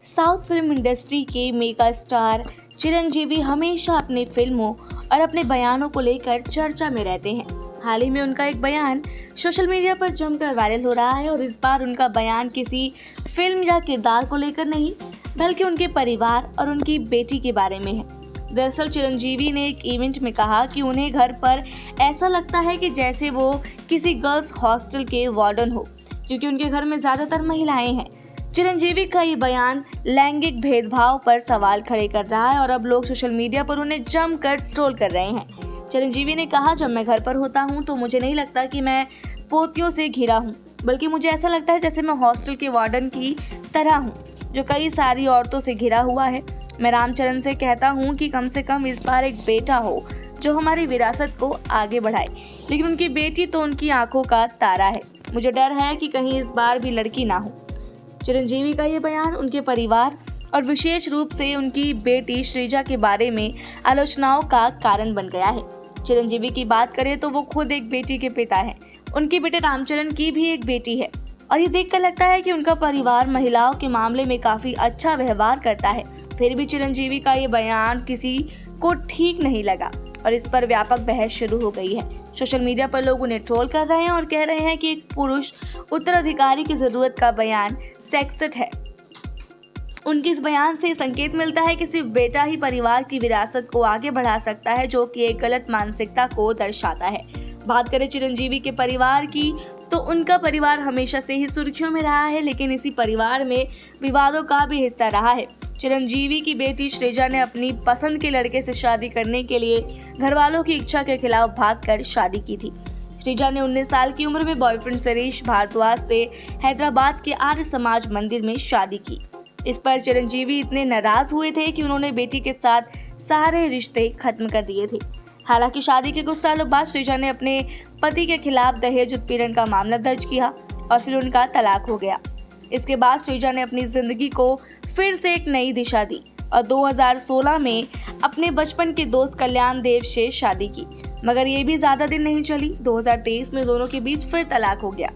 South film industry के mega star Chiranjeevi हमेशा अपनी फिल्मों और अपने बयानों को लेकर चर्चा में रहते हैं। हाल ही में उनका एक बयान सोशल मीडिया पर जमकर वायरल हो रहा है और इस बार उनका बयान किसी फिल्म या किरदार को लेकर नहीं, बल्कि उनके परिवार और उनकी बेटी के बारे में है। दरअसल चिरंजीवी ने एक इवेंट में कहा कि उन्हें घर पर ऐसा लगता है कि जैसे वो किसी गर्ल्स हॉस्टल के वार्डन हो, क्योंकि उनके घर में ज़्यादातर महिलाएं हैं। चिरंजीवी का ये बयान लैंगिक भेदभाव पर सवाल खड़े कर रहा है और अब लोग सोशल मीडिया पर उन्हें जमकर ट्रोल कर रहे हैं। चिरंजीवी ने कहा, जब मैं घर पर होता हूँ तो मुझे नहीं लगता कि मैं पोतियों से घिरा हूँ, बल्कि मुझे ऐसा लगता है जैसे मैं हॉस्टल के वार्डन की तरह हूँ जो कई सारी औरतों से घिरा हुआ है। मैं रामचरण से कहता हूँ कि कम से कम इस बार एक बेटा हो जो हमारी विरासत को आगे बढ़ाए, लेकिन उनकी बेटी तो उनकी आंखों का तारा है। मुझे डर है कि कहीं इस बार भी लड़की ना हो। चिरंजीवी का ये बयान उनके परिवार और विशेष रूप से उनकी बेटी श्रीजा के बारे में आलोचनाओं का कारण बन गया है। चिरंजीवी की बात करें तो वो खुद एक बेटी के पिता हैं। उनके बेटे रामचरण की भी एक बेटी है और ये देखकर लगता है कि उनका परिवार महिलाओं के मामले में काफी अच्छा व्यवहार करता है। फिर भी चिरंजीवी का ये बयान किसी को ठीक नहीं लगा और इस पर व्यापक बहस शुरू हो गई है। सोशल मीडिया पर लोग उन्हें ट्रोल कर रहे हैं और कह रहे हैं कि एक पुरुष उत्तराधिकारी की जरूरत का बयान सेक्सिस्ट है। उनके इस बयान से संकेत मिलता है कि सिर्फ बेटा ही परिवार की विरासत को आगे बढ़ा सकता है, जो कि एक गलत मानसिकता को दर्शाता है। बात करें चिरंजीवी के परिवार की तो उनका परिवार हमेशा से ही सुर्खियों में रहा है, लेकिन इसी परिवार में विवादों का भी हिस्सा रहा है। चिरंजीवी की बेटी श्रीजा ने अपनी पसंद के लड़के से शादी करने के लिए घर वालों की इच्छा के खिलाफ भागकर शादी की थी। श्रीजा ने 19 साल की उम्र में बॉयफ्रेंड सरीश भारद्वाज से हैदराबाद के आर्य समाज मंदिर में शादी की। इस पर चिरंजीवी इतने नाराज हुए थे कि उन्होंने बेटी के साथ सारे रिश्ते खत्म कर दिए थे। हालांकि शादी के कुछ सालों बाद श्रीजा ने अपने पति के खिलाफ दहेज उत्पीड़न का मामला दर्ज किया और फिर उनका तलाक हो गया। इसके बाद श्रीजा ने अपनी जिंदगी को फिर से एक नई दिशा दी और 2016 में अपने बचपन के दोस्त कल्याण देव से शादी की, मगर ये भी ज्यादा दिन नहीं चली। 2023 में दोनों के बीच फिर तलाक हो गया।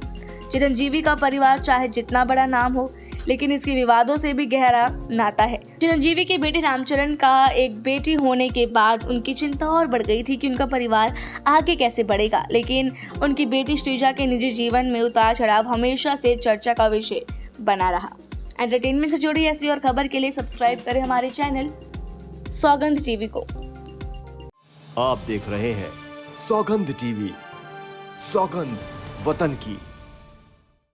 चिरंजीवी का परिवार चाहे जितना बड़ा नाम हो, लेकिन इसके विवादों से भी गहरा नाता है। चिरंजीवी के बेटे रामचरण का एक बेटी होने के बाद उनकी चिंता और बढ़ गई थी कि उनका परिवार आगे कैसे बढ़ेगा, लेकिन उनकी बेटी श्रीजा के निजी जीवन में उतार चढ़ाव हमेशा से चर्चा का विषय बना रहा। एंटरटेनमेंट से जुड़ी ऐसी और खबर के लिए सब्सक्राइब करें हमारे चैनल सौगंध टीवी को। आप देख रहे हैं सौगंध टीवी, सौगंध वतन की।